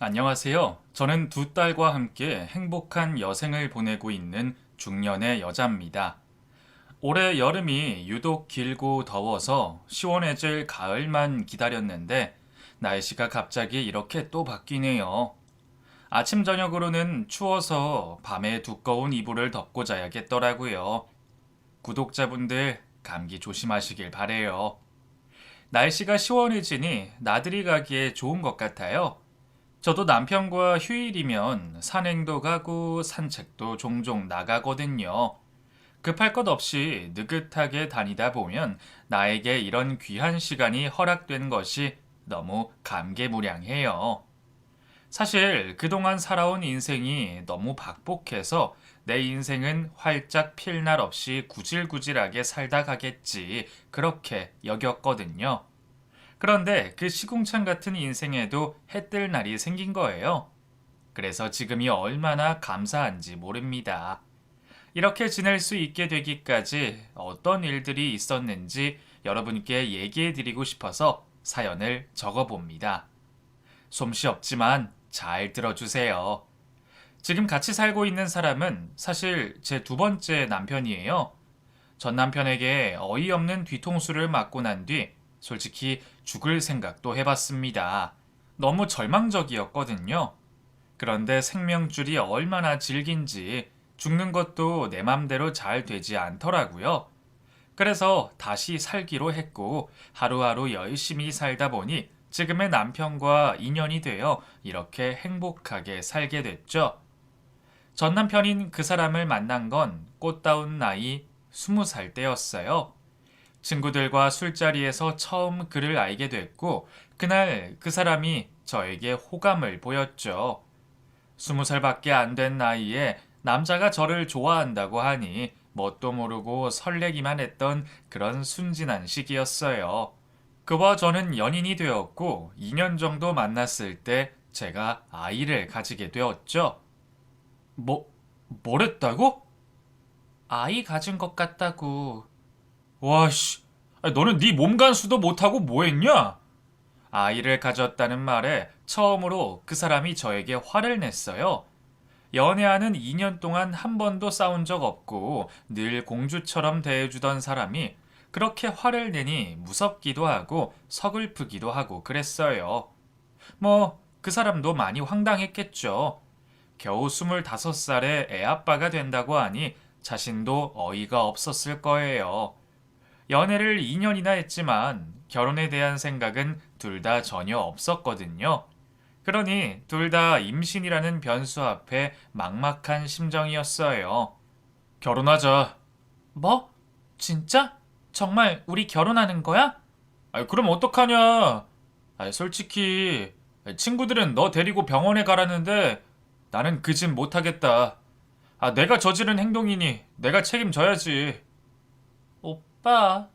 안녕하세요. 저는 두 딸과 함께 행복한 여생을 보내고 있는 중년의 여자입니다. 올해 여름이 유독 길고 더워서 시원해질 가을만 기다렸는데 날씨가 갑자기 이렇게 또 바뀌네요. 아침 저녁으로는 추워서 밤에 두꺼운 이불을 덮고 자야겠더라고요. 구독자분들 감기 조심하시길 바래요. 날씨가 시원해지니 나들이 가기에 좋은 것 같아요. 저도 남편과 휴일이면 산행도 가고 산책도 종종 나가거든요. 급할 것 없이 느긋하게 다니다 보면 나에게 이런 귀한 시간이 허락된 것이 너무 감개무량해요. 사실 그동안 살아온 인생이 너무 박복해서 내 인생은 활짝 필 날 없이 구질구질하게 살다 가겠지 그렇게 여겼거든요. 그런데 그 시궁창 같은 인생에도 해뜰 날이 생긴 거예요. 그래서 지금이 얼마나 감사한지 모릅니다. 이렇게 지낼 수 있게 되기까지 어떤 일들이 있었는지 여러분께 얘기해 드리고 싶어서 사연을 적어 봅니다. 솜씨 없지만 잘 들어주세요. 지금 같이 살고 있는 사람은 사실 제 두 번째 남편이에요. 전 남편에게 어이없는 뒤통수를 맞고 난 뒤 솔직히 죽을 생각도 해봤습니다. 너무 절망적이었거든요. 그런데 생명줄이 얼마나 질긴지 죽는 것도 내 맘대로 잘 되지 않더라고요. 그래서 다시 살기로 했고 하루하루 열심히 살다 보니 지금의 남편과 인연이 되어 이렇게 행복하게 살게 됐죠. 전 남편인 그 사람을 만난 건 꽃다운 나이 20살 때였어요. 친구들과 술자리에서 처음 그를 알게 됐고, 그날 그 사람이 저에게 호감을 보였죠. 20살밖에 안 된 나이에 남자가 저를 좋아한다고 하니 뭣도 모르고 설레기만 했던 그런 순진한 시기였어요. 그와 저는 연인이 되었고, 2년 정도 만났을 때 제가 아이를 가지게 되었죠. 뭐, 뭐랬다고? 아이 가진 것 같다고. 와씨, 너는 네 몸간수도 못하고 뭐했냐? 아이를 가졌다는 말에 처음으로 그 사람이 저에게 화를 냈어요. 연애하는 2년 동안 한 번도 싸운 적 없고 늘 공주처럼 대해주던 사람이 그렇게 화를 내니 무섭기도 하고 서글프기도 하고 그랬어요. 뭐, 그 사람도 많이 황당했겠죠. 겨우 25살에 애 아빠가 된다고 하니 자신도 어이가 없었을 거예요. 연애를 2년이나 했지만 결혼에 대한 생각은 둘 다 전혀 없었거든요. 그러니 둘 다 임신이라는 변수 앞에 막막한 심정이었어요. 결혼하자. 뭐? 진짜? 정말 우리 결혼하는 거야? 그럼 어떡하냐? 솔직히 친구들은 너 데리고 병원에 가라는데 나는 그 짓 못하겠다. 내가 저지른 행동이니 내가 책임져야지. 오빠,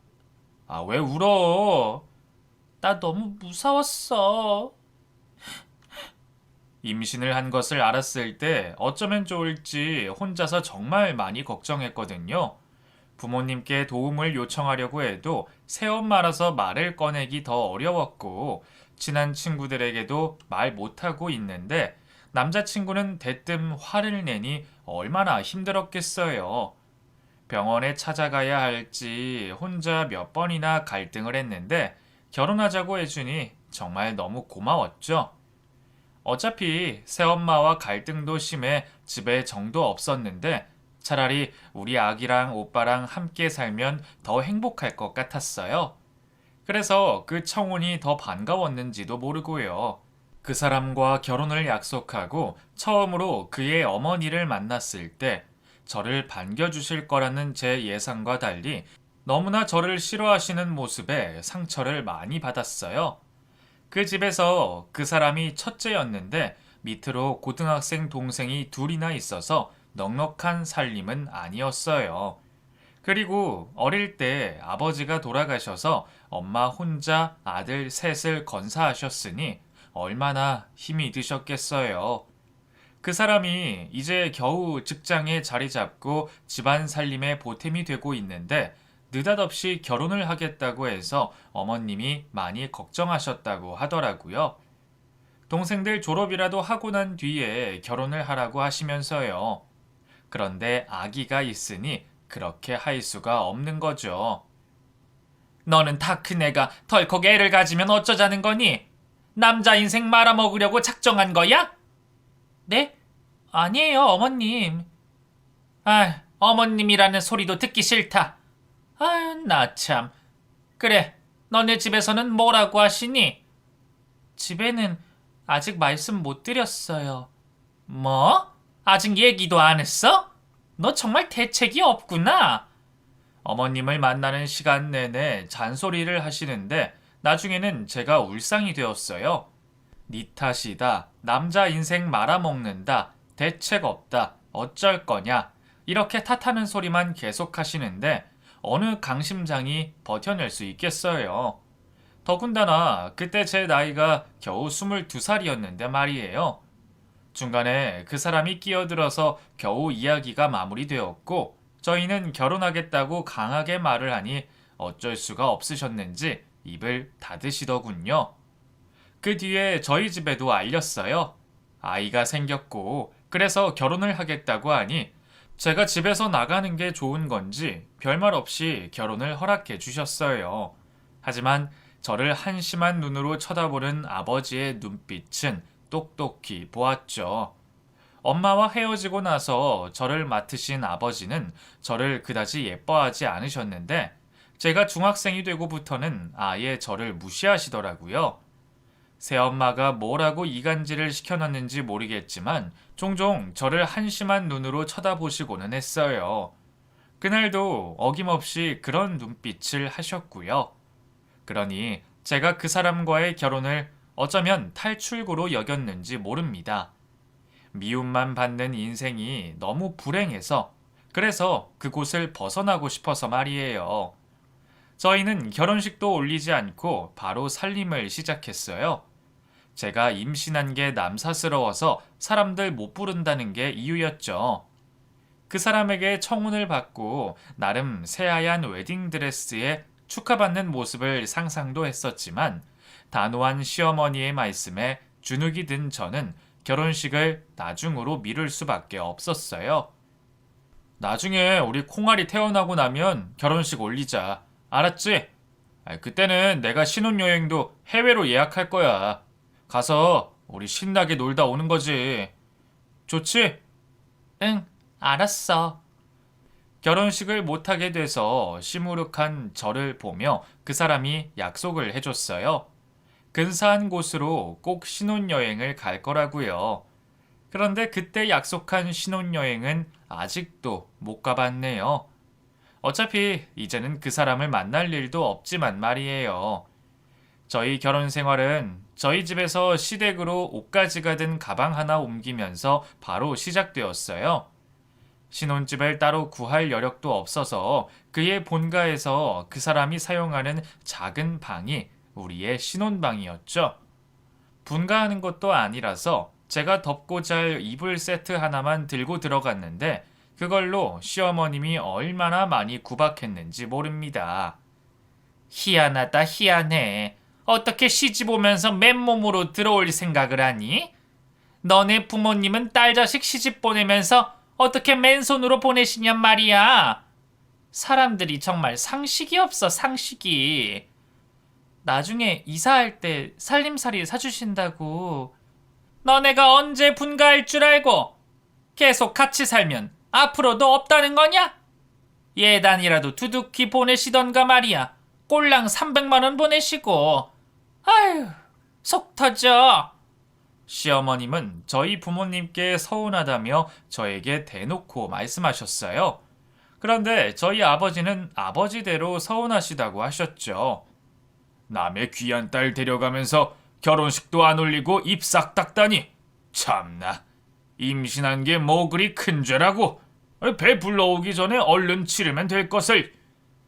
왜 울어? 나 너무 무서웠어. 임신을 한 것을 알았을 때 어쩌면 좋을지 혼자서 정말 많이 걱정했거든요. 부모님께 도움을 요청하려고 해도 새엄마라서 말을 꺼내기 더 어려웠고, 친한 친구들에게도 말 못하고 있는데, 남자친구는 대뜸 화를 내니 얼마나 힘들었겠어요. 병원에 찾아가야 할지 혼자 몇 번이나 갈등을 했는데 결혼하자고 해주니 정말 너무 고마웠죠. 어차피 새엄마와 갈등도 심해 집에 정도 없었는데 차라리 우리 아기랑 오빠랑 함께 살면 더 행복할 것 같았어요. 그래서 그 청혼이 더 반가웠는지도 모르고요. 그 사람과 결혼을 약속하고 처음으로 그의 어머니를 만났을 때 저를 반겨주실 거라는 제 예상과 달리 너무나 저를 싫어하시는 모습에 상처를 많이 받았어요. 그 집에서 그 사람이 첫째였는데 밑으로 고등학생 동생이 둘이나 있어서 넉넉한 살림은 아니었어요. 그리고 어릴 때 아버지가 돌아가셔서 엄마 혼자 아들 셋을 건사하셨으니 얼마나 힘이 드셨겠어요. 그 사람이 이제 겨우 직장에 자리 잡고 집안 살림에 보탬이 되고 있는데 느닷없이 결혼을 하겠다고 해서 어머님이 많이 걱정하셨다고 하더라고요. 동생들 졸업이라도 하고 난 뒤에 결혼을 하라고 하시면서요. 그런데 아기가 있으니 그렇게 할 수가 없는 거죠. 너는 다 큰 애가 덜컥 애를 가지면 어쩌자는 거니? 남자 인생 말아먹으려고 작정한 거야? 네? 아니에요, 어머님. 어머님이라는 소리도 듣기 싫다. 나 참. 그래, 너네 집에서는 뭐라고 하시니? 집에는 아직 말씀 못 드렸어요. 뭐? 아직 얘기도 안 했어? 너 정말 대책이 없구나. 어머님을 만나는 시간 내내 잔소리를 하시는데 나중에는 제가 울상이 되었어요. 니 탓이다. 남자 인생 말아먹는다. 대책 없다. 어쩔 거냐. 이렇게 탓하는 소리만 계속 하시는데 어느 강심장이 버텨낼 수 있겠어요. 더군다나 그때 제 나이가 겨우 22살이었는데 말이에요. 중간에 그 사람이 끼어들어서 겨우 이야기가 마무리되었고 저희는 결혼하겠다고 강하게 말을 하니 어쩔 수가 없으셨는지 입을 닫으시더군요. 그 뒤에 저희 집에도 알렸어요. 아이가 생겼고 그래서 결혼을 하겠다고 하니 제가 집에서 나가는 게 좋은 건지 별말 없이 결혼을 허락해 주셨어요. 하지만 저를 한심한 눈으로 쳐다보는 아버지의 눈빛은 똑똑히 보았죠. 엄마와 헤어지고 나서 저를 맡으신 아버지는 저를 그다지 예뻐하지 않으셨는데 제가 중학생이 되고부터는 아예 저를 무시하시더라고요. 새엄마가 뭐라고 이간질을 시켜놨는지 모르겠지만 종종 저를 한심한 눈으로 쳐다보시고는 했어요. 그날도 어김없이 그런 눈빛을 하셨고요. 그러니 제가 그 사람과의 결혼을 어쩌면 탈출구로 여겼는지 모릅니다. 미움만 받는 인생이 너무 불행해서 그래서 그곳을 벗어나고 싶어서 말이에요. 저희는 결혼식도 올리지 않고 바로 살림을 시작했어요. 제가 임신한 게 남사스러워서 사람들 못 부른다는 게 이유였죠. 그 사람에게 청혼을 받고 나름 새하얀 웨딩드레스에 축하받는 모습을 상상도 했었지만 단호한 시어머니의 말씀에 주눅이 든 저는 결혼식을 나중으로 미룰 수밖에 없었어요. 나중에 우리 콩알이 태어나고 나면 결혼식 올리자. 알았지? 그때는 내가 신혼여행도 해외로 예약할 거야. 가서 우리 신나게 놀다 오는 거지. 좋지? 응, 알았어. 결혼식을 못하게 돼서 시무룩한 저를 보며 그 사람이 약속을 해줬어요. 근사한 곳으로 꼭 신혼여행을 갈 거라고요. 그런데 그때 약속한 신혼여행은 아직도 못 가봤네요. 어차피 이제는 그 사람을 만날 일도 없지만 말이에요. 저희 결혼 생활은 저희 집에서 시댁으로 옷가지가 든 가방 하나 옮기면서 바로 시작되었어요. 신혼집을 따로 구할 여력도 없어서 그의 본가에서 그 사람이 사용하는 작은 방이 우리의 신혼방이었죠. 분가하는 것도 아니라서 제가 덮고 잘 이불 세트 하나만 들고 들어갔는데 그걸로 시어머님이 얼마나 많이 구박했는지 모릅니다. 희한하다 희한해. 어떻게 시집 오면서 맨몸으로 들어올 생각을 하니? 너네 부모님은 딸 자식 시집 보내면서 어떻게 맨손으로 보내시냔 말이야. 사람들이 정말 상식이 없어 상식이. 나중에 이사할 때 살림살이 사주신다고. 너네가 언제 분가할 줄 알고 계속 같이 살면 앞으로도 없다는 거냐? 예단이라도 두둑히 보내시던가 말이야. 꼴랑 300만 원 보내시고. 아휴, 속 터져. 시어머님은 저희 부모님께 서운하다며 저에게 대놓고 말씀하셨어요. 그런데 저희 아버지는 아버지대로 서운하시다고 하셨죠. 남의 귀한 딸 데려가면서 결혼식도 안 올리고 입 싹 닦다니. 참나. 임신한 게 뭐 그리 큰 죄라고. 배 불러오기 전에 얼른 치르면 될 것을.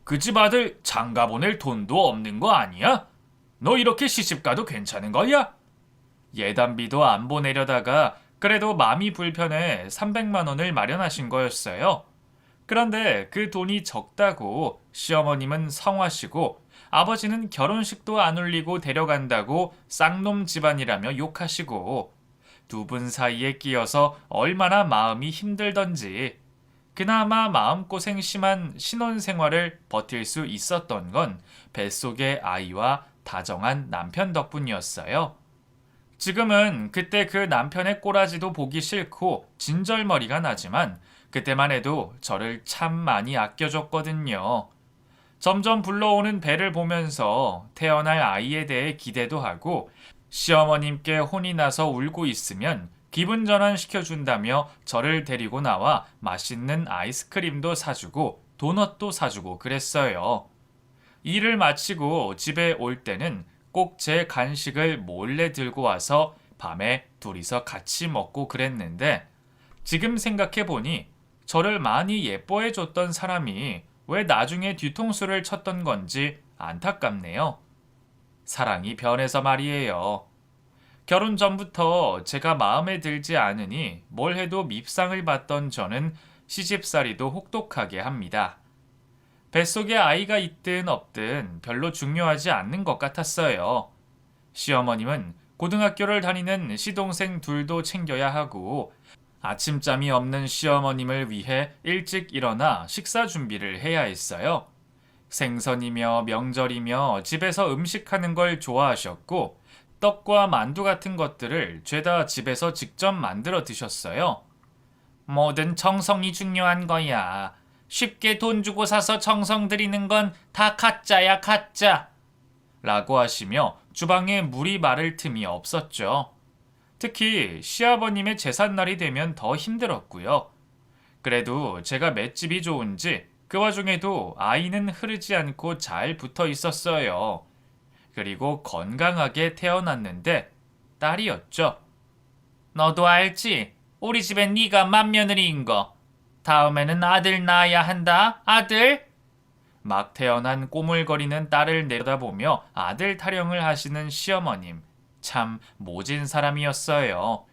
그 집 아들 장가 보낼 돈도 없는 거 아니야? 너 이렇게 시집가도 괜찮은 거야? 예단비도 안 보내려다가 그래도 마음이 불편해 300만 원을 마련하신 거였어요. 그런데 그 돈이 적다고 시어머님은 성하시고 아버지는 결혼식도 안 올리고 데려간다고 쌍놈 집안이라며 욕하시고 두 분 사이에 끼어서 얼마나 마음이 힘들던지 그나마 마음고생 심한 신혼생활을 버틸 수 있었던 건 뱃속의 아이와 다정한 남편 덕분이었어요. 지금은 그때 그 남편의 꼬라지도 보기 싫고 진절머리가 나지만 그때만 해도 저를 참 많이 아껴줬거든요. 점점 불러오는 배를 보면서 태어날 아이에 대해 기대도 하고 시어머님께 혼이 나서 울고 있으면 기분 전환 시켜준다며 저를 데리고 나와 맛있는 아이스크림도 사주고 도넛도 사주고 그랬어요. 일을 마치고 집에 올 때는 꼭 제 간식을 몰래 들고 와서 밤에 둘이서 같이 먹고 그랬는데 지금 생각해보니 저를 많이 예뻐해 줬던 사람이 왜 나중에 뒤통수를 쳤던 건지 안타깝네요. 사랑이 변해서 말이에요. 결혼 전부터 제가 마음에 들지 않으니 뭘 해도 밉상을 받던 저는 시집살이도 혹독하게 합니다. 뱃속에 아이가 있든 없든 별로 중요하지 않는 것 같았어요. 시어머님은 고등학교를 다니는 시동생 둘도 챙겨야 하고 아침잠이 없는 시어머님을 위해 일찍 일어나 식사 준비를 해야 했어요. 생선이며 명절이며 집에서 음식하는 걸 좋아하셨고 떡과 만두 같은 것들을 죄다 집에서 직접 만들어 드셨어요. 뭐든 정성이 중요한 거야. 쉽게 돈 주고 사서 정성 들이는 건 다 가짜야, 가짜. 라고 하시며 주방에 물이 마를 틈이 없었죠. 특히 시아버님의 제삿날이 되면 더 힘들었고요. 그래도 제가 맷집이 좋은지 그 와중에도 아이는 흐르지 않고 잘 붙어 있었어요. 그리고 건강하게 태어났는데 딸이었죠. 너도 알지? 우리 집엔 네가 맏며느리인 거. 다음에는 아들 낳아야 한다. 아들? 막 태어난 꼬물거리는 딸을 내려다보며 아들 타령을 하시는 시어머님. 참 모진 사람이었어요.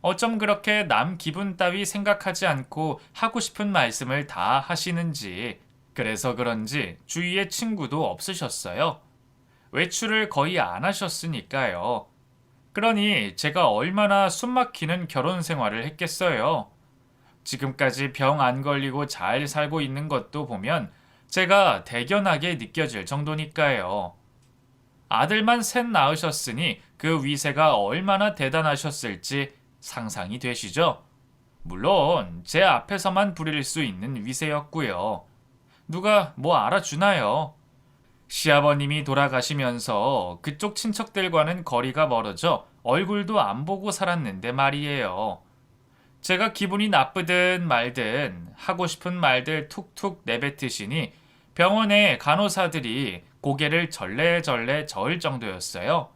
어쩜 그렇게 남 기분 따위 생각하지 않고 하고 싶은 말씀을 다 하시는지. 그래서 그런지 주위에 친구도 없으셨어요. 외출을 거의 안 하셨으니까요. 그러니 제가 얼마나 숨막히는 결혼 생활을 했겠어요. 지금까지 병 안 걸리고 잘 살고 있는 것도 보면 제가 대견하게 느껴질 정도니까요. 아들만 셋 낳으셨으니 그 위세가 얼마나 대단하셨을지 상상이 되시죠? 물론 제 앞에서만 부릴 수 있는 위세였고요. 누가 뭐 알아주나요? 시아버님이 돌아가시면서 그쪽 친척들과는 거리가 멀어져 얼굴도 안 보고 살았는데 말이에요. 제가 기분이 나쁘든 말든 하고 싶은 말들 툭툭 내뱉으시니 병원의 간호사들이 고개를 절레절레 저을 정도였어요.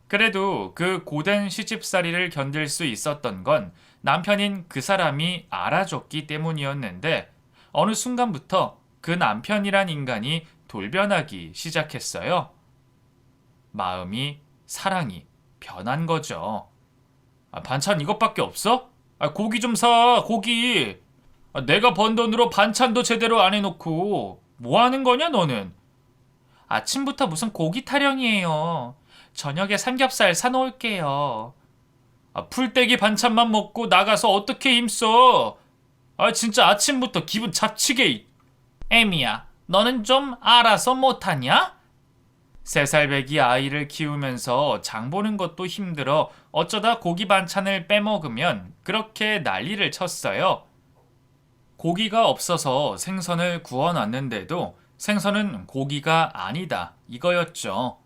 그래도 그 고된 시집살이를 견딜 수 있었던 건 남편인 그 사람이 알아줬기 때문이었는데 어느 순간부터 그 남편이란 인간이 돌변하기 시작했어요. 마음이, 사랑이 변한 거죠. 반찬 이것밖에 없어? 고기 좀 사, 고기. 내가 번 돈으로 반찬도 제대로 안 해놓고 뭐 하는 거냐 너는? 아침부터 무슨 고기 타령이에요. 저녁에 삼겹살 사놓을게요. 풀떼기 반찬만 먹고 나가서 어떻게 힘써? 진짜 아침부터 기분 잡치게. 애미야, 너는 좀 알아서 못하냐? 3살배기 아이를 키우면서 장 보는 것도 힘들어 어쩌다 고기 반찬을 빼먹으면 그렇게 난리를 쳤어요. 고기가 없어서 생선을 구워놨는데도 생선은 고기가 아니다 이거였죠.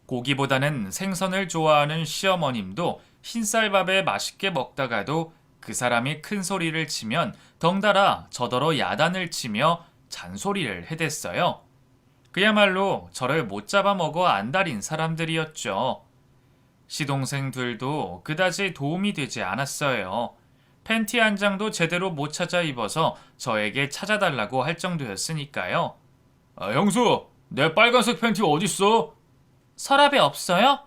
고기보다는 생선을 좋아하는 시어머님도 흰쌀밥에 맛있게 먹다가도 그 사람이 큰 소리를 치면 덩달아 저더러 야단을 치며 잔소리를 해댔어요. 그야말로 저를 못 잡아먹어 안달인 사람들이었죠. 시동생들도 그다지 도움이 되지 않았어요. 팬티 한 장도 제대로 못 찾아 입어서 저에게 찾아달라고 할 정도였으니까요. 형수, 내 빨간색 팬티 어딨어? 서랍에 없어요?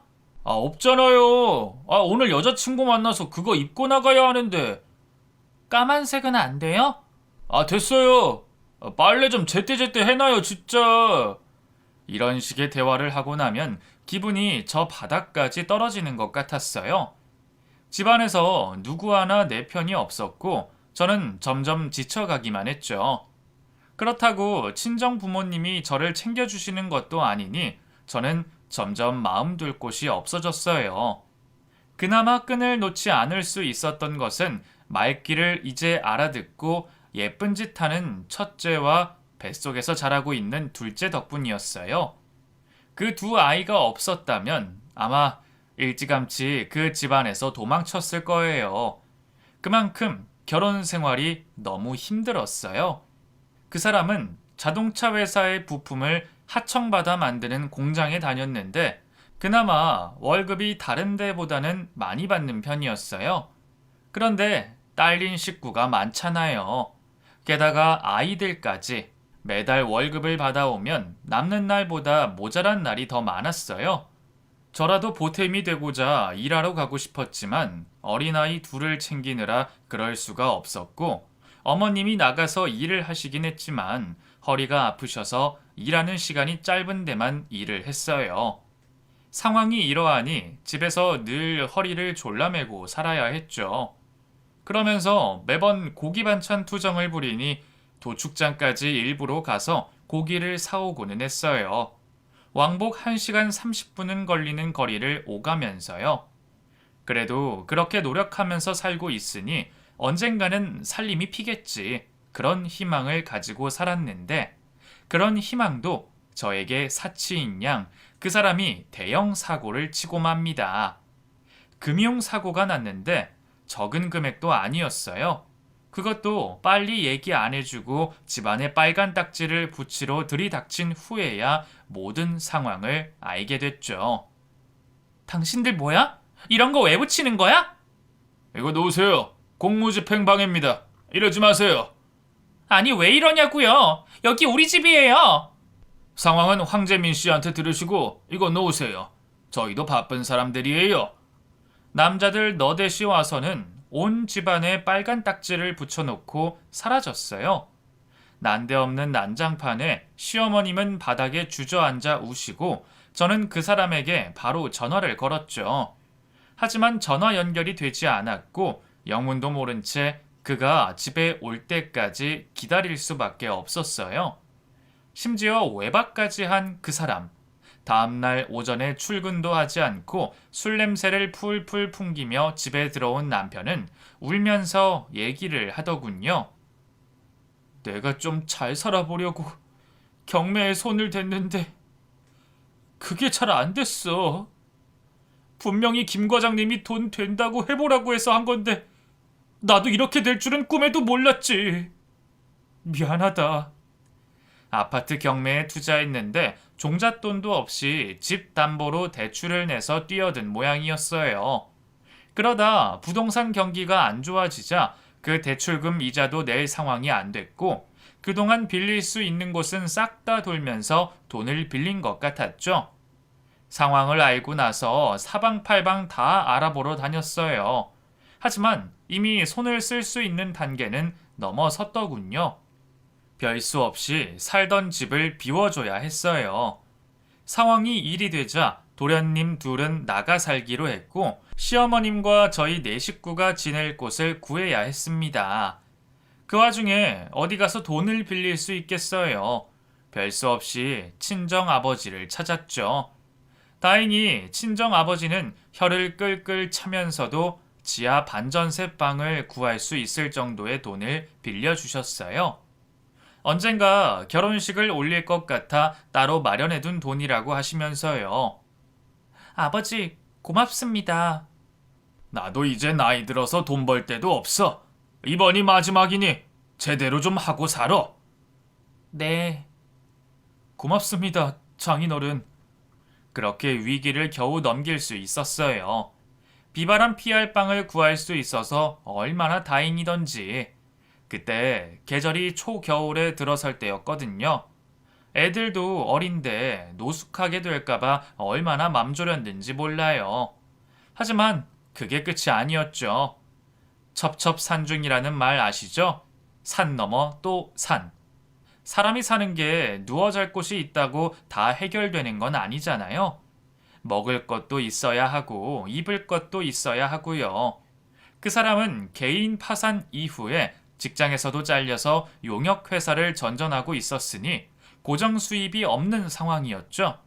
없잖아요. 오늘 여자친구 만나서 그거 입고 나가야 하는데. 까만색은 안 돼요? 됐어요. 빨래 좀 제때제때 해놔요, 진짜. 이런 식의 대화를 하고 나면 기분이 저 바닥까지 떨어지는 것 같았어요. 집안에서 누구 하나 내 편이 없었고 저는 점점 지쳐가기만 했죠. 그렇다고 친정 부모님이 저를 챙겨주시는 것도 아니니 저는 점점 마음 둘 곳이 없어졌어요. 그나마 끈을 놓지 않을 수 있었던 것은 말귀를 이제 알아듣고 예쁜 짓 하는 첫째와 뱃속에서 자라고 있는 둘째 덕분이었어요. 그 두 아이가 없었다면 아마 일찌감치 그 집안에서 도망쳤을 거예요. 그만큼 결혼 생활이 너무 힘들었어요. 그 사람은 자동차 회사의 부품을 하청받아 만드는 공장에 다녔는데 그나마 월급이 다른 데보다는 많이 받는 편이었어요. 그런데 딸린 식구가 많잖아요. 게다가 아이들까지 매달 월급을 받아오면 남는 날보다 모자란 날이 더 많았어요. 저라도 보탬이 되고자 일하러 가고 싶었지만 어린아이 둘을 챙기느라 그럴 수가 없었고 어머님이 나가서 일을 하시긴 했지만 허리가 아프셔서 일하는 시간이 짧은 데만 일을 했어요. 상황이 이러하니 집에서 늘 허리를 졸라매고 살아야 했죠. 그러면서 매번 고기 반찬 투정을 부리니 도축장까지 일부러 가서 고기를 사오고는 했어요. 왕복 1시간 30분은 걸리는 거리를 오가면서요. 그래도 그렇게 노력하면서 살고 있으니 언젠가는 살림이 피겠지. 그런 희망을 가지고 살았는데 그런 희망도 저에게 사치인 양 그 사람이 대형 사고를 치고 맙니다. 금융사고가 났는데 적은 금액도 아니었어요. 그것도 빨리 얘기 안 해주고 집안에 빨간 딱지를 붙이러 들이닥친 후에야 모든 상황을 알게 됐죠. 당신들 뭐야? 이런 거 왜 붙이는 거야? 이거 놓으세요. 공무집행방해입니다. 이러지 마세요. 아니 왜 이러냐고요? 여기 우리 집이에요. 상황은 황재민 씨한테 들으시고 이거 놓으세요. 저희도 바쁜 사람들이에요. 남자들 너댓이 와서는 온 집안에 빨간 딱지를 붙여놓고 사라졌어요. 난데없는 난장판에 시어머님은 바닥에 주저앉아 우시고 저는 그 사람에게 바로 전화를 걸었죠. 하지만 전화 연결이 되지 않았고 영문도 모른 채 그가 집에 올 때까지 기다릴 수밖에 없었어요. 심지어 외박까지 한 그 사람. 다음날 오전에 출근도 하지 않고 술 냄새를 풀풀 풍기며 집에 들어온 남편은 울면서 얘기를 하더군요. 내가 좀 잘 살아보려고 경매에 손을 댔는데 그게 잘 안 됐어. 분명히 김 과장님이 돈 된다고 해보라고 해서 한 건데 나도 이렇게 될 줄은 꿈에도 몰랐지. 미안하다. 아파트 경매에 투자했는데 종잣돈도 없이 집 담보로 대출을 내서 뛰어든 모양이었어요. 그러다 부동산 경기가 안 좋아지자 그 대출금 이자도 낼 상황이 안 됐고 그동안 빌릴 수 있는 곳은 싹 다 돌면서 돈을 빌린 것 같았죠. 상황을 알고 나서 사방팔방 다 알아보러 다녔어요. 하지만 이미 손을 쓸 수 있는 단계는 넘어섰더군요. 별 수 없이 살던 집을 비워줘야 했어요. 상황이 일이 되자 도련님 둘은 나가 살기로 했고 시어머님과 저희 네 식구가 지낼 곳을 구해야 했습니다. 그 와중에 어디 가서 돈을 빌릴 수 있겠어요. 별 수 없이 친정 아버지를 찾았죠. 다행히 친정 아버지는 혀를 끌끌 차면서도 지하 반전세 방을 구할 수 있을 정도의 돈을 빌려주셨어요. 언젠가 결혼식을 올릴 것 같아 따로 마련해둔 돈이라고 하시면서요. 아버지, 고맙습니다. 나도 이제 나이 들어서 돈 벌 데도 없어. 이번이 마지막이니 제대로 좀 하고 살아. 네. 고맙습니다, 장인어른. 그렇게 위기를 겨우 넘길 수 있었어요. 비바람 피할 방을 구할 수 있어서 얼마나 다행이던지. 그때 계절이 초겨울에 들어설 때였거든요. 애들도 어린데 노숙하게 될까봐 얼마나 맘졸였는지 몰라요. 하지만 그게 끝이 아니었죠. 첩첩산중이라는 말 아시죠? 산 넘어 또 산. 사람이 사는 게 누워 잘 곳이 있다고 다 해결되는 건 아니잖아요. 먹을 것도 있어야 하고 입을 것도 있어야 하고요. 그 사람은 개인 파산 이후에 직장에서도 잘려서 용역 회사를 전전하고 있었으니 고정 수입이 없는 상황이었죠.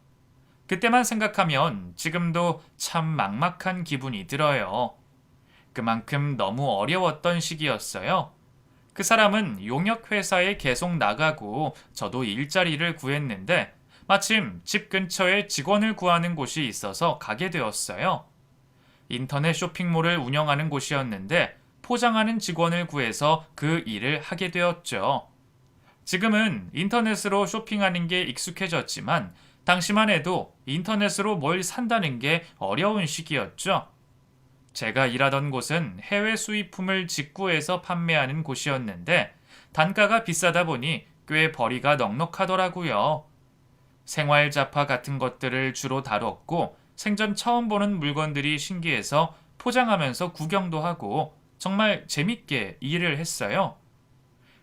그때만 생각하면 지금도 참 막막한 기분이 들어요. 그만큼 너무 어려웠던 시기였어요. 그 사람은 용역 회사에 계속 나가고 저도 일자리를 구했는데 마침 집 근처에 직원을 구하는 곳이 있어서 가게 되었어요. 인터넷 쇼핑몰을 운영하는 곳이었는데 포장하는 직원을 구해서 그 일을 하게 되었죠. 지금은 인터넷으로 쇼핑하는 게 익숙해졌지만 당시만 해도 인터넷으로 뭘 산다는 게 어려운 시기였죠. 제가 일하던 곳은 해외 수입품을 직구해서 판매하는 곳이었는데 단가가 비싸다 보니 꽤 벌이가 넉넉하더라고요. 생활 잡화 같은 것들을 주로 다뤘고 생전 처음 보는 물건들이 신기해서 포장하면서 구경도 하고 정말 재밌게 일을 했어요.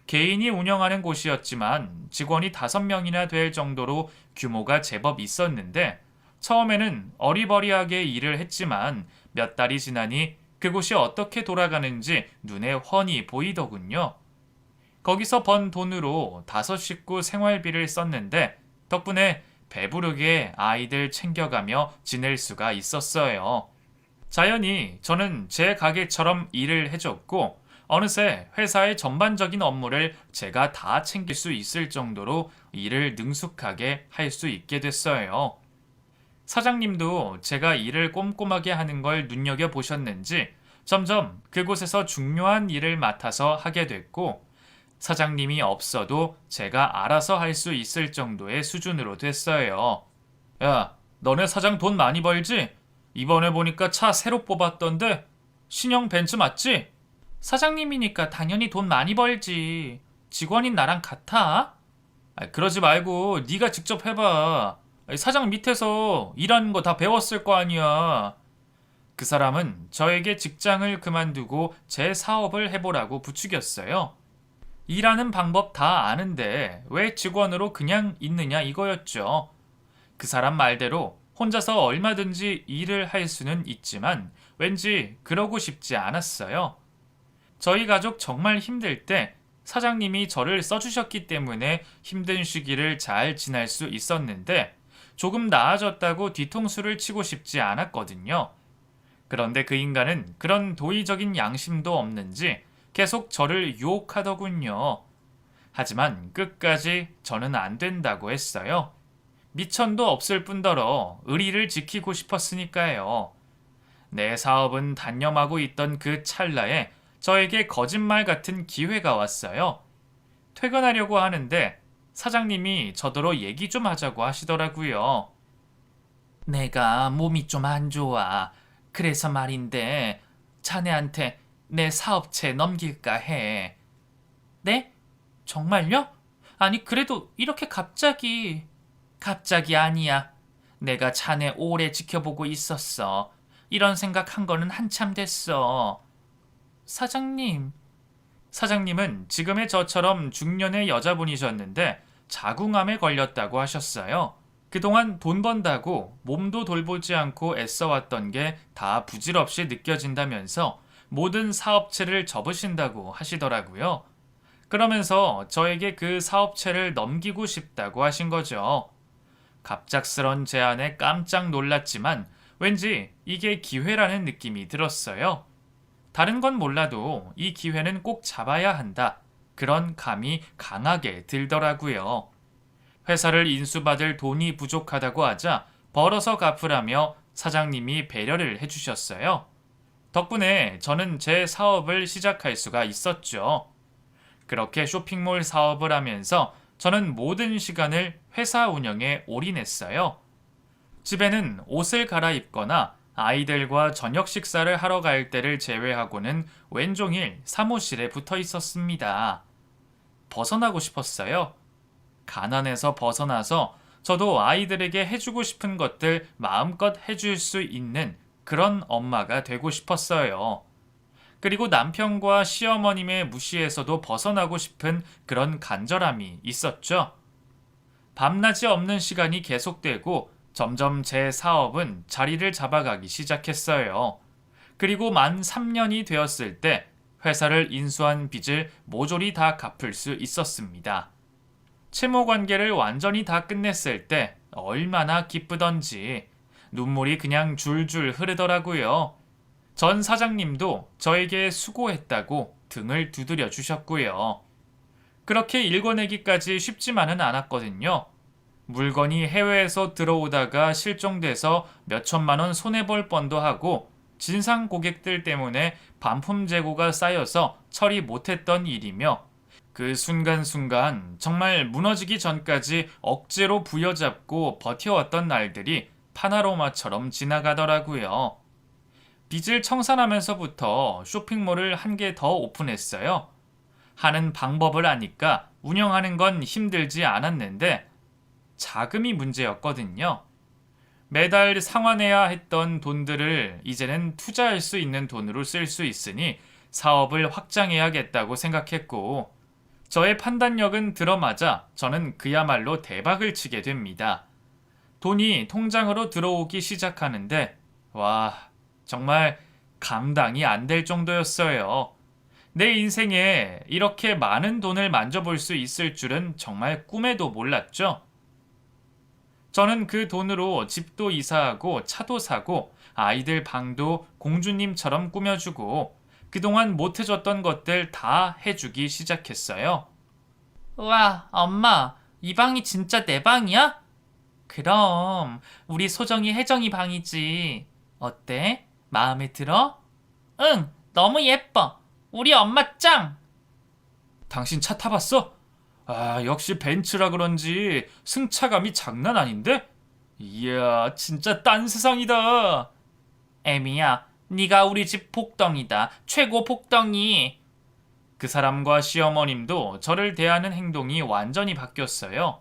개인이 운영하는 곳이었지만 직원이 5명이나 될 정도로 규모가 제법 있었는데 처음에는 어리버리하게 일을 했지만 몇 달이 지나니 그곳이 어떻게 돌아가는지 눈에 훤히 보이더군요. 거기서 번 돈으로 5식구 생활비를 썼는데 덕분에 배부르게 아이들 챙겨가며 지낼 수가 있었어요. 자연히 저는 제 가게처럼 일을 해줬고 어느새 회사의 전반적인 업무를 제가 다 챙길 수 있을 정도로 일을 능숙하게 할 수 있게 됐어요. 사장님도 제가 일을 꼼꼼하게 하는 걸 눈여겨보셨는지 점점 그곳에서 중요한 일을 맡아서 하게 됐고 사장님이 없어도 제가 알아서 할 수 있을 정도의 수준으로 됐어요. 야, 너네 사장 돈 많이 벌지? 이번에 보니까 차 새로 뽑았던데? 신형 벤츠 맞지? 사장님이니까 당연히 돈 많이 벌지. 직원인 나랑 같아? 그러지 말고 네가 직접 해봐. 사장 밑에서 일하는 거 다 배웠을 거 아니야. 그 사람은 저에게 직장을 그만두고 제 사업을 해보라고 부추겼어요. 일하는 방법 다 아는데 왜 직원으로 그냥 있느냐 이거였죠. 그 사람 말대로 혼자서 얼마든지 일을 할 수는 있지만 왠지 그러고 싶지 않았어요. 저희 가족 정말 힘들 때 사장님이 저를 써주셨기 때문에 힘든 시기를 잘 지날 수 있었는데 조금 나아졌다고 뒤통수를 치고 싶지 않았거든요. 그런데 그 인간은 그런 도의적인 양심도 없는지 계속 저를 유혹하더군요. 하지만 끝까지 저는 안 된다고 했어요. 미천도 없을 뿐더러 의리를 지키고 싶었으니까요. 내 사업은 단념하고 있던 그 찰나에 저에게 거짓말 같은 기회가 왔어요. 퇴근하려고 하는데 사장님이 저더러 얘기 좀 하자고 하시더라고요. 내가 몸이 좀 안 좋아. 그래서 말인데 자네한테 내 사업체 넘길까 해. 네? 정말요? 아니 그래도 이렇게 갑자기... 갑자기 아니야. 내가 자네 오래 지켜보고 있었어. 이런 생각한 거는 한참 됐어. 사장님. 사장님은 지금의 저처럼 중년의 여자분이셨는데 자궁암에 걸렸다고 하셨어요. 그동안 돈 번다고 몸도 돌보지 않고 애써왔던 게 다 부질없이 느껴진다면서 모든 사업체를 접으신다고 하시더라고요. 그러면서 저에게 그 사업체를 넘기고 싶다고 하신 거죠. 갑작스런 제안에 깜짝 놀랐지만 왠지 이게 기회라는 느낌이 들었어요. 다른 건 몰라도 이 기회는 꼭 잡아야 한다. 그런 감이 강하게 들더라고요. 회사를 인수받을 돈이 부족하다고 하자 벌어서 갚으라며 사장님이 배려를 해주셨어요. 덕분에 저는 제 사업을 시작할 수가 있었죠. 그렇게 쇼핑몰 사업을 하면서 저는 모든 시간을 회사 운영에 올인했어요. 집에는 옷을 갈아입거나 아이들과 저녁 식사를 하러 갈 때를 제외하고는 왼종일 사무실에 붙어 있었습니다. 벗어나고 싶었어요. 가난에서 벗어나서 저도 아이들에게 해주고 싶은 것들 마음껏 해줄 수 있는 그런 엄마가 되고 싶었어요. 그리고 남편과 시어머님의 무시에서도 벗어나고 싶은 그런 간절함이 있었죠. 밤낮이 없는 시간이 계속되고 점점 제 사업은 자리를 잡아가기 시작했어요. 그리고 만 3년이 되었을 때 회사를 인수한 빚을 모조리 다 갚을 수 있었습니다. 채무 관계를 완전히 다 끝냈을 때 얼마나 기쁘던지 눈물이 그냥 줄줄 흐르더라고요. 전 사장님도 저에게 수고했다고 등을 두드려 주셨고요. 그렇게 읽어내기까지 쉽지만은 않았거든요. 물건이 해외에서 들어오다가 실종돼서 몇천만 원 손해볼 뻔도 하고 진상 고객들 때문에 반품 재고가 쌓여서 처리 못했던 일이며 그 순간순간 정말 무너지기 전까지 억지로 부여잡고 버텨왔던 날들이 파나로마처럼 지나가더라고요. 빚을 청산하면서부터 쇼핑몰을 한 개 더 오픈했어요. 하는 방법을 아니까 운영하는 건 힘들지 않았는데 자금이 문제였거든요. 매달 상환해야 했던 돈들을 이제는 투자할 수 있는 돈으로 쓸 수 있으니 사업을 확장해야겠다고 생각했고 저의 판단력은 들어맞아 저는 그야말로 대박을 치게 됩니다. 돈이 통장으로 들어오기 시작하는데 와, 정말 감당이 안 될 정도였어요. 내 인생에 이렇게 많은 돈을 만져볼 수 있을 줄은 정말 꿈에도 몰랐죠. 저는 그 돈으로 집도 이사하고 차도 사고 아이들 방도 공주님처럼 꾸며주고 그동안 못해줬던 것들 다 해주기 시작했어요. 우와, 엄마, 이 방이 진짜 내 방이야? 그럼 우리 소정이 혜정이 방이지. 어때? 마음에 들어? 응, 너무 예뻐. 우리 엄마 짱! 당신 차 타봤어? 아, 역시 벤츠라 그런지 승차감이 장난 아닌데? 이야, 진짜 딴 세상이다. 애미야, 네가 우리 집 복덩이다. 최고 복덩이. 그 사람과 시어머님도 저를 대하는 행동이 완전히 바뀌었어요.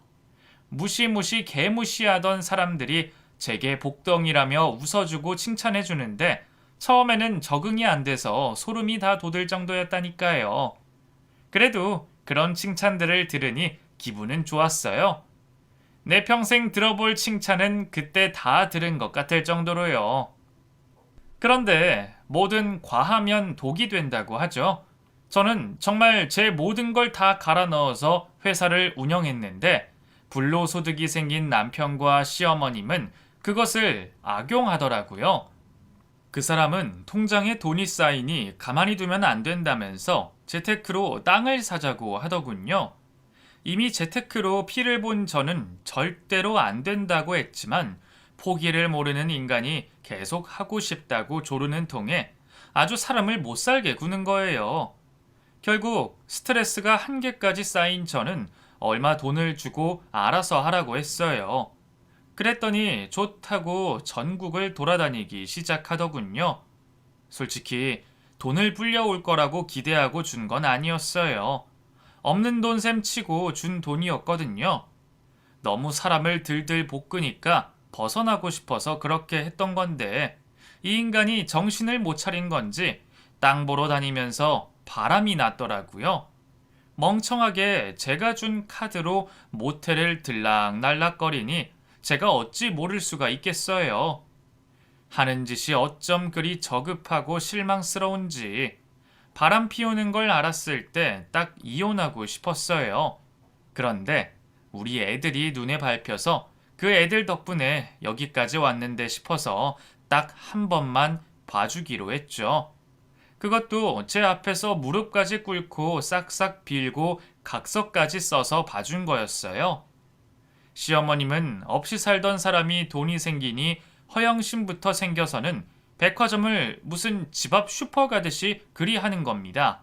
무시무시 개무시하던 사람들이 제게 복덩이라며 웃어주고 칭찬해주는데 처음에는 적응이 안 돼서 소름이 다 돋을 정도였다니까요. 그래도 그런 칭찬들을 들으니 기분은 좋았어요. 내 평생 들어볼 칭찬은 그때 다 들은 것 같을 정도로요. 그런데 뭐든 과하면 독이 된다고 하죠. 저는 정말 제 모든 걸 다 갈아 넣어서 회사를 운영했는데 불로소득이 생긴 남편과 시어머님은 그것을 악용하더라고요. 그 사람은 통장에 돈이 쌓이니 가만히 두면 안 된다면서 재테크로 땅을 사자고 하더군요. 이미 재테크로 피를 본 저는 절대로 안 된다고 했지만 포기를 모르는 인간이 계속 하고 싶다고 조르는 통에 아주 사람을 못 살게 구는 거예요. 결국 스트레스가 한계까지 쌓인 저는 얼마 돈을 주고 알아서 하라고 했어요. 그랬더니 좋다고 전국을 돌아다니기 시작하더군요. 솔직히 돈을 불려올 거라고 기대하고 준 건 아니었어요. 없는 돈 셈 치고 준 돈이었거든요. 너무 사람을 들들 볶으니까 벗어나고 싶어서 그렇게 했던 건데 이 인간이 정신을 못 차린 건지 땅 보러 다니면서 바람이 났더라고요. 멍청하게 제가 준 카드로 모텔을 들락날락거리니 제가 어찌 모를 수가 있겠어요. 하는 짓이 어쩜 그리 저급하고 실망스러운지 바람 피우는 걸 알았을 때 딱 이혼하고 싶었어요. 그런데 우리 애들이 눈에 밟혀서 그 애들 덕분에 여기까지 왔는데 싶어서 딱 한 번만 봐주기로 했죠. 그것도 제 앞에서 무릎까지 꿇고 싹싹 빌고 각서까지 써서 봐준 거였어요. 시어머님은 없이 살던 사람이 돈이 생기니 허영심부터 생겨서는 백화점을 무슨 집 앞 슈퍼 가듯이 그리 하는 겁니다.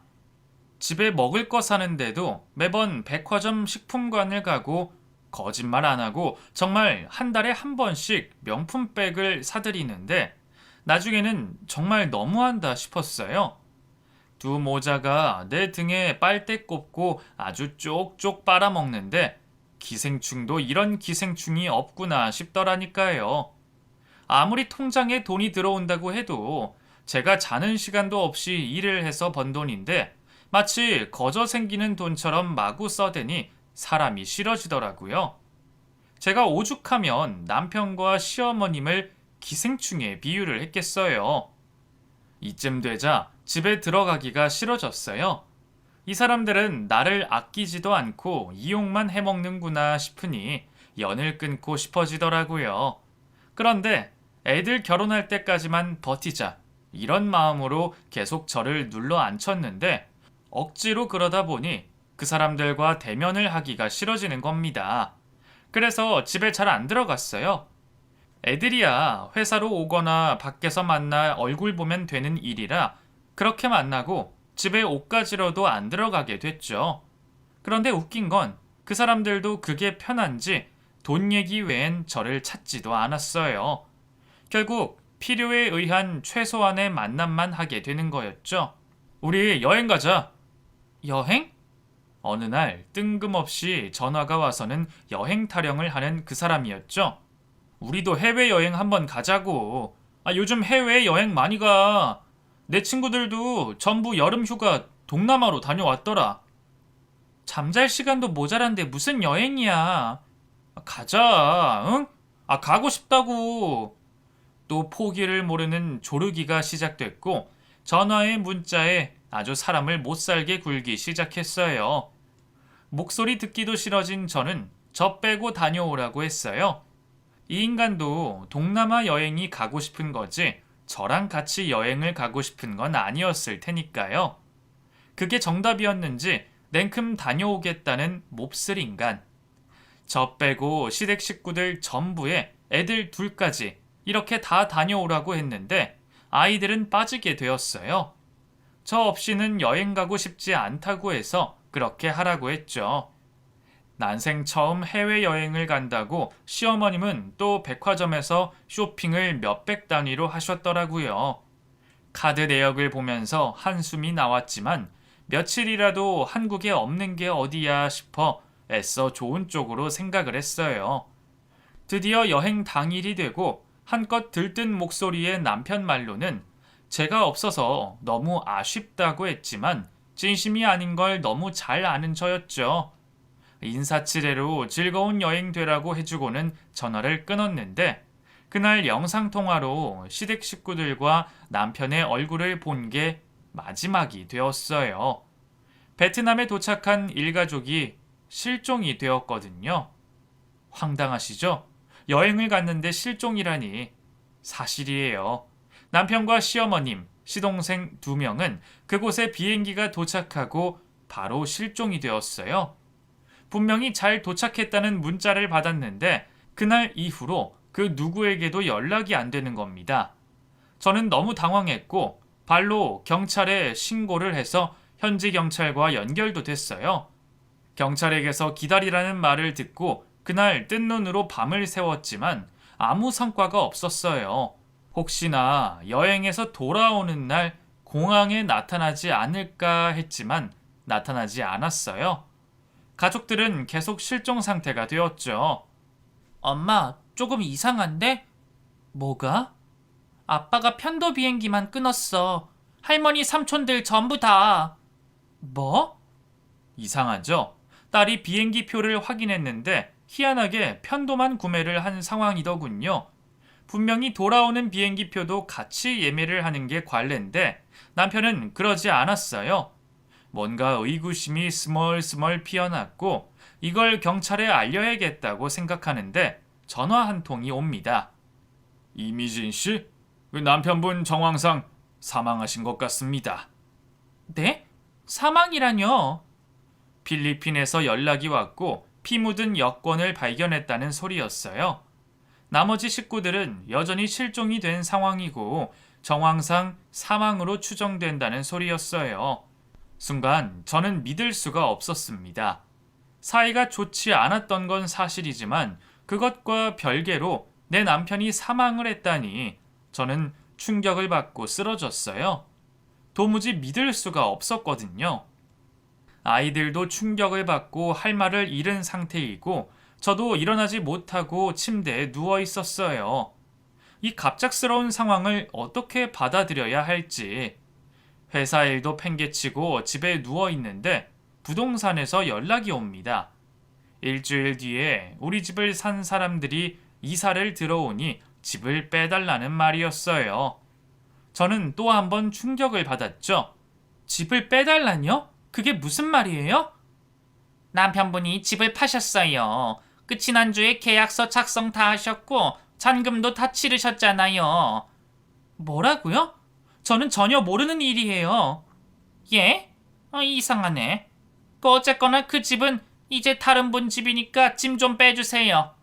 집에 먹을 거 사는데도 매번 백화점 식품관을 가고 거짓말 안 하고 정말 한 달에 한 번씩 명품백을 사들이는데 나중에는 정말 너무한다 싶었어요. 두 모자가 내 등에 빨대 꼽고 아주 쪽쪽 빨아먹는데 기생충도 이런 기생충이 없구나 싶더라니까요. 아무리 통장에 돈이 들어온다고 해도 제가 자는 시간도 없이 일을 해서 번 돈인데 마치 거저 생기는 돈처럼 마구 써대니 사람이 싫어지더라고요. 제가 오죽하면 남편과 시어머님을 기생충에 비유를 했겠어요. 이쯤 되자 집에 들어가기가 싫어졌어요. 이 사람들은 나를 아끼지도 않고 이용만 해먹는구나 싶으니 연을 끊고 싶어지더라고요. 그런데 애들 결혼할 때까지만 버티자 이런 마음으로 계속 저를 눌러 앉혔는데 억지로 그러다 보니 그 사람들과 대면을 하기가 싫어지는 겁니다. 그래서 집에 잘 안 들어갔어요. 애들이야 회사로 오거나 밖에서 만나 얼굴 보면 되는 일이라 그렇게 만나고 집에 옷 가지러도 안 들어가게 됐죠. 그런데 웃긴 건 그 사람들도 그게 편한지 돈 얘기 외엔 저를 찾지도 않았어요. 결국 필요에 의한 최소한의 만남만 하게 되는 거였죠. 우리 여행 가자. 여행? 어느 날 뜬금없이 전화가 와서는 여행 타령을 하는 그 사람이었죠. 우리도 해외여행 한번 가자고. 요즘 해외 여행 많이 가. 내 친구들도 전부 여름 휴가 동남아로 다녀왔더라. 잠잘 시간도 모자란데 무슨 여행이야. 가자, 응? 가고 싶다고. 또 포기를 모르는 조르기가 시작됐고 전화에 문자에 아주 사람을 못 살게 굴기 시작했어요. 목소리 듣기도 싫어진 저는 저 빼고 다녀오라고 했어요. 이 인간도 동남아 여행이 가고 싶은 거지 저랑 같이 여행을 가고 싶은 건 아니었을 테니까요. 그게 정답이었는지 냉큼 다녀오겠다는 몹쓸 인간. 저 빼고 시댁 식구들 전부에 애들 둘까지 이렇게 다 다녀오라고 했는데 아이들은 빠지게 되었어요. 저 없이는 여행 가고 싶지 않다고 해서 그렇게 하라고 했죠. 난생 처음 해외여행을 간다고 시어머님은 또 백화점에서 쇼핑을 몇백 단위로 하셨더라고요. 카드 내역을 보면서 한숨이 나왔지만 며칠이라도 한국에 없는 게 어디야 싶어 애써 좋은 쪽으로 생각을 했어요. 드디어 여행 당일이 되고 한껏 들뜬 목소리의 남편 말로는 제가 없어서 너무 아쉽다고 했지만 진심이 아닌 걸 너무 잘 아는 저였죠. 인사치레로 즐거운 여행 되라고 해주고는 전화를 끊었는데 그날 영상통화로 시댁 식구들과 남편의 얼굴을 본 게 마지막이 되었어요. 베트남에 도착한 일가족이 실종이 되었거든요. 황당하시죠? 여행을 갔는데 실종이라니. 사실이에요. 남편과 시어머님, 시동생 2명은 그곳에 비행기가 도착하고 바로 실종이 되었어요. 분명히 잘 도착했다는 문자를 받았는데 그날 이후로 그 누구에게도 연락이 안 되는 겁니다. 저는 너무 당황했고 발로 경찰에 신고를 해서 현지 경찰과 연결도 됐어요. 경찰에게서 기다리라는 말을 듣고 그날 뜬 눈으로 밤을 새웠지만 아무 성과가 없었어요. 혹시나 여행에서 돌아오는 날 공항에 나타나지 않을까 했지만 나타나지 않았어요. 가족들은 계속 실종 상태가 되었죠. 엄마, 조금 이상한데? 뭐가? 아빠가 편도 비행기만 끊었어. 할머니, 삼촌들 전부 다. 뭐? 이상하죠? 딸이 비행기 표를 확인했는데 희한하게 편도만 구매를 한 상황이더군요. 분명히 돌아오는 비행기 표도 같이 예매를 하는 게 관례인데 남편은 그러지 않았어요. 뭔가 의구심이 스멀스멀 피어났고 이걸 경찰에 알려야겠다고 생각하는데 전화 한 통이 옵니다. 이미진 씨? 그 남편분 정황상 사망하신 것 같습니다. 네? 사망이라뇨? 필리핀에서 연락이 왔고 피 묻은 여권을 발견했다는 소리였어요. 나머지 식구들은 여전히 실종이 된 상황이고 정황상 사망으로 추정된다는 소리였어요. 순간 저는 믿을 수가 없었습니다. 사이가 좋지 않았던 건 사실이지만 그것과 별개로 내 남편이 사망을 했다니 저는 충격을 받고 쓰러졌어요. 도무지 믿을 수가 없었거든요. 아이들도 충격을 받고 할 말을 잃은 상태이고 저도 일어나지 못하고 침대에 누워 있었어요. 이 갑작스러운 상황을 어떻게 받아들여야 할지. 회사 일도 팽개치고 집에 누워 있는데 부동산에서 연락이 옵니다. 일주일 뒤에 우리 집을 산 사람들이 이사를 들어오니 집을 빼달라는 말이었어요. 저는 또 한 번 충격을 받았죠. 집을 빼달라뇨? 그게 무슨 말이에요? 남편분이 집을 파셨어요. 그 지난주에 계약서 작성 다 하셨고 잔금도 다 치르셨잖아요. 뭐라고요? 저는 전혀 모르는 일이에요. 예? 이상하네. 어쨌거나 그 집은 이제 다른 분 집이니까 짐 좀 빼주세요.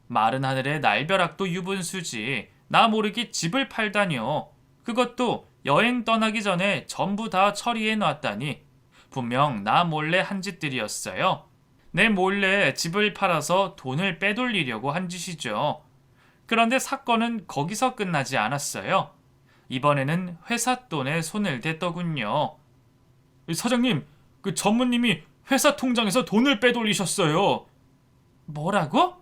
마른 하늘에 날벼락도 유분수지. 나 모르게 집을 팔다뇨. 그것도 여행 떠나기 전에 전부 다 처리해 놨다니. 분명 나 몰래 한 짓들이었어요. 내 몰래 집을 팔아서 돈을 빼돌리려고 한 짓이죠. 그런데 사건은 거기서 끝나지 않았어요. 이번에는 회사 돈에 손을 댔더군요. 사장님, 그 전무님이 회사 통장에서 돈을 빼돌리셨어요. 뭐라고?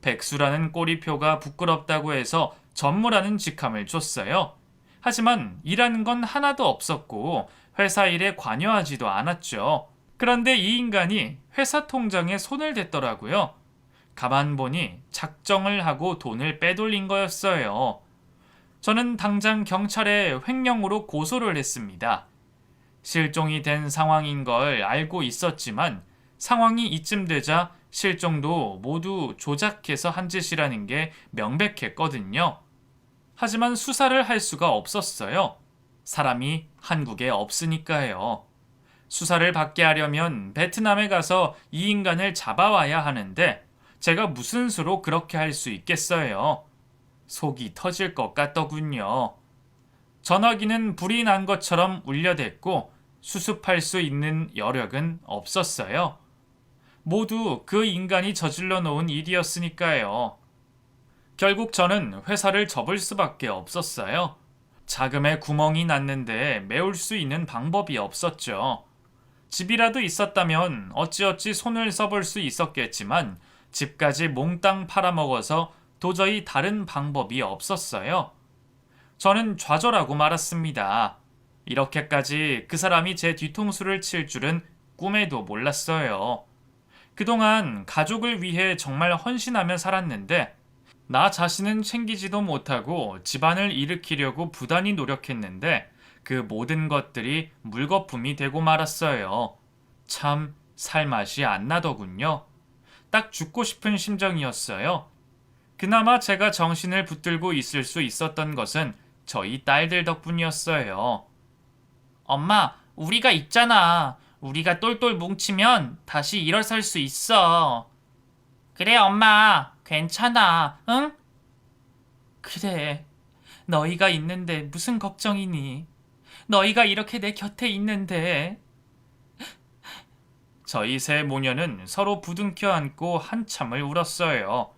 백수라는 꼬리표가 부끄럽다고 해서 전무라는 직함을 줬어요. 하지만 일하는 건 하나도 없었고 회사 일에 관여하지도 않았죠. 그런데 이 인간이 회사 통장에 손을 댔더라고요. 가만 보니 작정을 하고 돈을 빼돌린 거였어요. 저는 당장 경찰에 횡령으로 고소를 했습니다. 실종이 된 상황인 걸 알고 있었지만 상황이 이쯤 되자 실종도 모두 조작해서 한 짓이라는 게 명백했거든요. 하지만 수사를 할 수가 없었어요. 사람이 한국에 없으니까요. 수사를 받게 하려면 베트남에 가서 이 인간을 잡아와야 하는데 제가 무슨 수로 그렇게 할 수 있겠어요. 속이 터질 것 같더군요. 전화기는 불이 난 것처럼 울려댔고 수습할 수 있는 여력은 없었어요. 모두 그 인간이 저질러 놓은 일이었으니까요. 결국 저는 회사를 접을 수밖에 없었어요. 자금에 구멍이 났는데 메울 수 있는 방법이 없었죠. 집이라도 있었다면 어찌어찌 손을 써볼 수 있었겠지만 집까지 몽땅 팔아먹어서 도저히 다른 방법이 없었어요. 저는 좌절하고 말았습니다. 이렇게까지 그 사람이 제 뒤통수를 칠 줄은 꿈에도 몰랐어요. 그동안 가족을 위해 정말 헌신하며 살았는데 나 자신은 챙기지도 못하고 집안을 일으키려고 부단히 노력했는데 그 모든 것들이 물거품이 되고 말았어요. 참 살맛이 안 나더군요. 딱 죽고 싶은 심정이었어요. 그나마 제가 정신을 붙들고 있을 수 있었던 것은 저희 딸들 덕분이었어요. 엄마, 우리가 있잖아. 우리가 똘똘 뭉치면 다시 일어설 수 있어. 그래, 엄마. 괜찮아. 응? 그래. 너희가 있는데 무슨 걱정이니? 너희가 이렇게 내 곁에 있는데. 저희 세 모녀는 서로 부둥켜 안고 한참을 울었어요.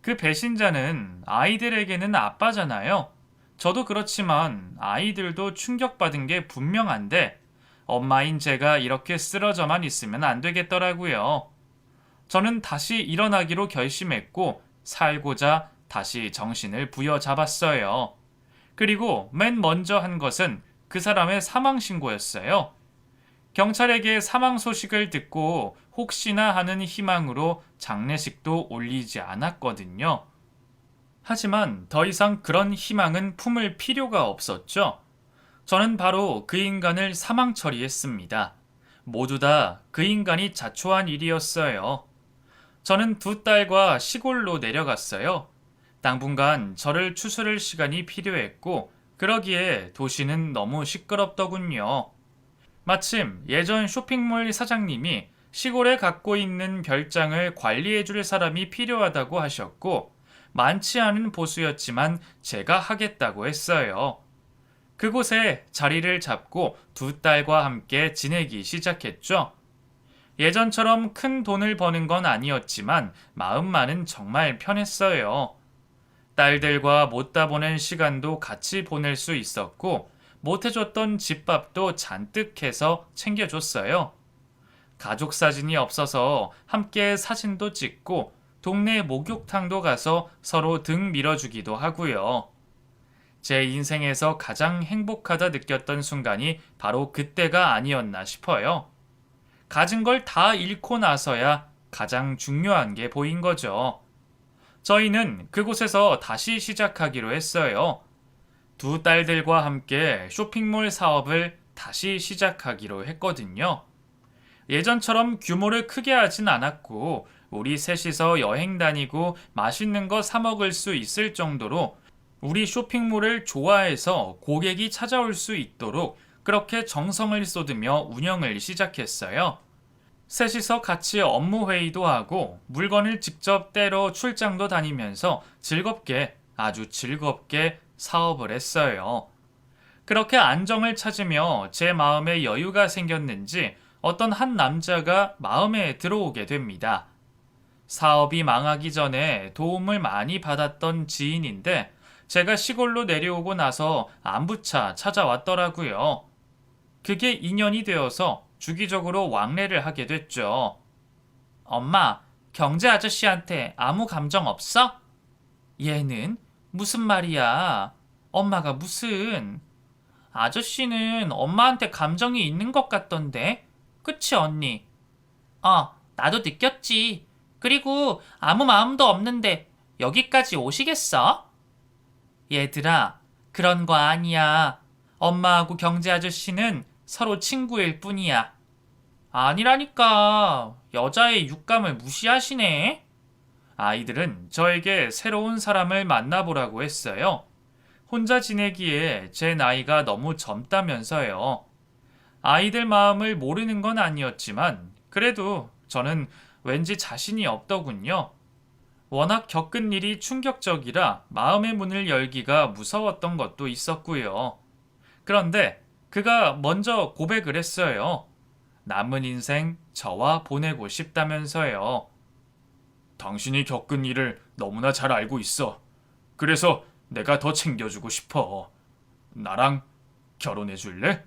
그 배신자는 아이들에게는 아빠잖아요. 저도 그렇지만 아이들도 충격받은 게 분명한데 엄마인 제가 이렇게 쓰러져만 있으면 안 되겠더라고요. 저는 다시 일어나기로 결심했고 살고자 다시 정신을 부여잡았어요. 그리고 맨 먼저 한 것은 그 사람의 사망 신고였어요. 경찰에게 사망 소식을 듣고 혹시나 하는 희망으로 장례식도 올리지 않았거든요. 하지만 더 이상 그런 희망은 품을 필요가 없었죠. 저는 바로 그 인간을 사망 처리했습니다. 모두 다 그 인간이 자초한 일이었어요. 저는 두 딸과 시골로 내려갔어요. 당분간 저를 추스를 시간이 필요했고 그러기에 도시는 너무 시끄럽더군요. 마침 예전 쇼핑몰 사장님이 시골에 갖고 있는 별장을 관리해줄 사람이 필요하다고 하셨고 많지 않은 보수였지만 제가 하겠다고 했어요. 그곳에 자리를 잡고 두 딸과 함께 지내기 시작했죠. 예전처럼 큰 돈을 버는 건 아니었지만 마음만은 정말 편했어요. 딸들과 못다 보낸 시간도 같이 보낼 수 있었고 못해줬던 집밥도 잔뜩 해서 챙겨줬어요. 가족 사진이 없어서 함께 사진도 찍고 동네 목욕탕도 가서 서로 등 밀어주기도 하고요. 제 인생에서 가장 행복하다 느꼈던 순간이 바로 그때가 아니었나 싶어요. 가진 걸 다 잃고 나서야 가장 중요한 게 보인 거죠. 저희는 그곳에서 다시 시작하기로 했어요. 두 딸들과 함께 쇼핑몰 사업을 다시 시작하기로 했거든요. 예전처럼 규모를 크게 하진 않았고, 우리 셋이서 여행 다니고 맛있는 거 사 먹을 수 있을 정도로 우리 쇼핑몰을 좋아해서 고객이 찾아올 수 있도록 그렇게 정성을 쏟으며 운영을 시작했어요. 셋이서 같이 업무 회의도 하고 물건을 직접 떼러 출장도 다니면서 아주 즐겁게 사업을 했어요. 그렇게 안정을 찾으며 제 마음에 여유가 생겼는지 어떤 한 남자가 마음에 들어오게 됩니다. 사업이 망하기 전에 도움을 많이 받았던 지인인데 제가 시골로 내려오고 나서 안부차 찾아왔더라고요. 그게 인연이 되어서 주기적으로 왕래를 하게 됐죠. 엄마, 경제 아저씨한테 아무 감정 없어? 얘는 무슨 말이야? 엄마가 무슨? 아저씨는 엄마한테 감정이 있는 것 같던데? 그치, 언니? 나도 느꼈지. 그리고 아무 마음도 없는데 여기까지 오시겠어? 얘들아, 그런 거 아니야. 엄마하고 경제 아저씨는 서로 친구일 뿐이야. 아니라니까. 여자의 육감을 무시하시네. 아이들은 저에게 새로운 사람을 만나보라고 했어요. 혼자 지내기에 제 나이가 너무 젊다면서요. 아이들 마음을 모르는 건 아니었지만 그래도 저는 왠지 자신이 없더군요. 워낙 겪은 일이 충격적이라 마음의 문을 열기가 무서웠던 것도 있었고요. 그런데 그가 먼저 고백을 했어요. 남은 인생 저와 보내고 싶다면서요. 당신이 겪은 일을 너무나 잘 알고 있어. 그래서 내가 더 챙겨주고 싶어. 나랑 결혼해 줄래?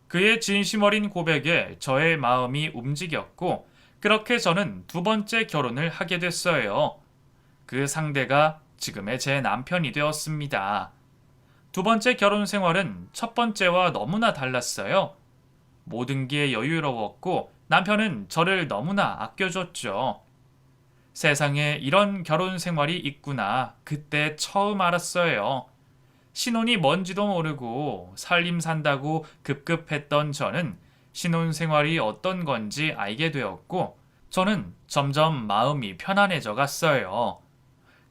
그의 진심 어린 고백에 저의 마음이 움직였고 그렇게 저는 두 번째 결혼을 하게 됐어요. 그 상대가 지금의 제 남편이 되었습니다. 두 번째 결혼 생활은 첫 번째와 너무나 달랐어요. 모든 게 여유로웠고 남편은 저를 너무나 아껴줬죠. 세상에 이런 결혼 생활이 있구나. 그때 처음 알았어요. 신혼이 뭔지도 모르고 살림 산다고 급급했던 저는 신혼 생활이 어떤 건지 알게 되었고 저는 점점 마음이 편안해져 갔어요.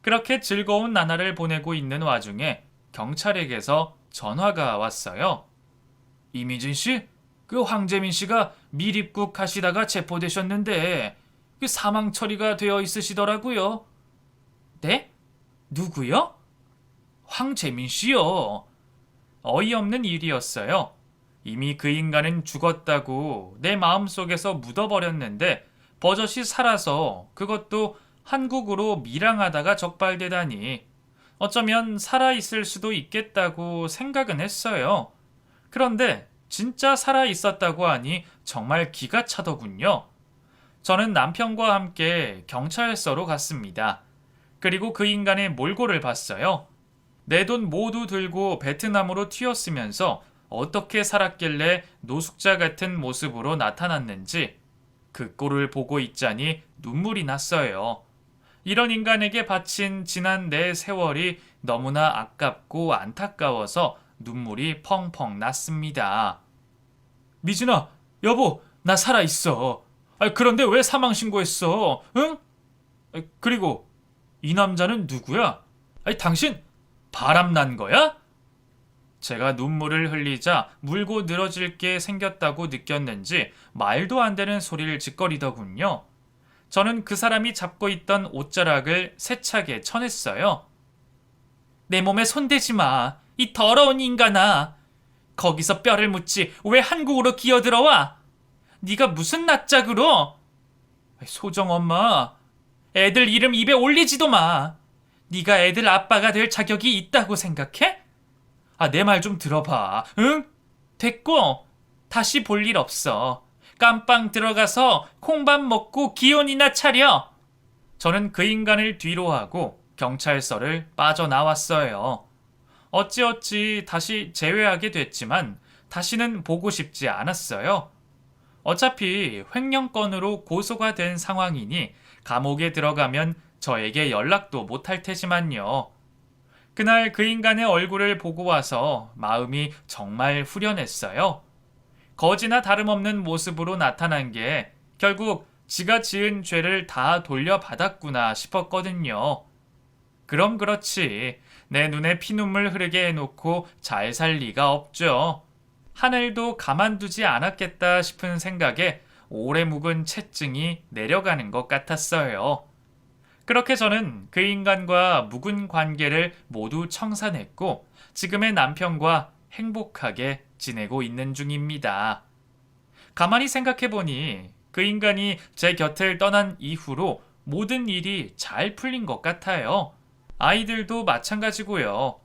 그렇게 즐거운 나날을 보내고 있는 와중에 경찰에게서 전화가 왔어요. 이미진 씨? 그 황재민 씨가 밀입국 하시다가 체포되셨는데 그 사망 처리가 되어 있으시더라고요. 네? 누구요? 황재민 씨요. 어이없는 일이었어요. 이미 그 인간은 죽었다고 내 마음속에서 묻어버렸는데 버젓이 살아서 그것도 한국으로 밀항하다가 적발되다니 어쩌면 살아있을 수도 있겠다고 생각은 했어요. 그런데 진짜 살아있었다고 하니 정말 기가 차더군요. 저는 남편과 함께 경찰서로 갔습니다. 그리고 그 인간의 몰골을 봤어요. 내 돈 모두 들고 베트남으로 튀었으면서 어떻게 살았길래 노숙자 같은 모습으로 나타났는지 그 꼴을 보고 있자니 눈물이 났어요. 이런 인간에게 바친 지난 내 세월이 너무나 아깝고 안타까워서 눈물이 펑펑 났습니다. 미진아, 여보, 나 살아있어. 그런데 왜 사망신고했어? 응? 그리고 이 남자는 누구야? 당신 바람난 거야? 제가 눈물을 흘리자 물고 늘어질 게 생겼다고 느꼈는지 말도 안 되는 소리를 짓거리더군요. 저는 그 사람이 잡고 있던 옷자락을 세차게 쳐냈어요. 내 몸에 손대지 마. 이 더러운 인간아. 거기서 뼈를 묻지 왜 한국으로 기어들어와? 네가 무슨 낯짝으로? 소정 엄마, 애들 이름 입에 올리지도 마. 네가 애들 아빠가 될 자격이 있다고 생각해? 내 말 좀 들어봐. 응? 됐고 다시 볼 일 없어. 깜빵 들어가서 콩밥 먹고 기운이나 차려. 저는 그 인간을 뒤로하고 경찰서를 빠져나왔어요. 어찌어찌 다시 재회하게 됐지만 다시는 보고 싶지 않았어요. 어차피 횡령건으로 고소가 된 상황이니 감옥에 들어가면 저에게 연락도 못할 테지만요. 그날 그 인간의 얼굴을 보고 와서 마음이 정말 후련했어요. 거지나 다름없는 모습으로 나타난 게 결국 지가 지은 죄를 다 돌려받았구나 싶었거든요. 그럼 그렇지. 내 눈에 피눈물 흐르게 해놓고 잘 살 리가 없죠. 하늘도 가만두지 않았겠다 싶은 생각에 오래 묵은 채증이 내려가는 것 같았어요. 그렇게 저는 그 인간과 묵은 관계를 모두 청산했고 지금의 남편과 행복하게 지내고 있는 중입니다. 가만히 생각해보니 그 인간이 제 곁을 떠난 이후로 모든 일이 잘 풀린 것 같아요. 아이들도 마찬가지고요.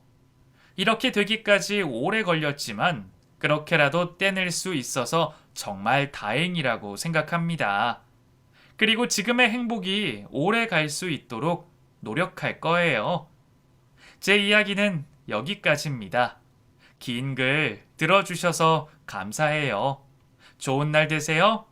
이렇게 되기까지 오래 걸렸지만 그렇게라도 떼낼 수 있어서 정말 다행이라고 생각합니다. 그리고 지금의 행복이 오래 갈 수 있도록 노력할 거예요. 제 이야기는 여기까지입니다. 긴 글 들어주셔서 감사해요. 좋은 날 되세요.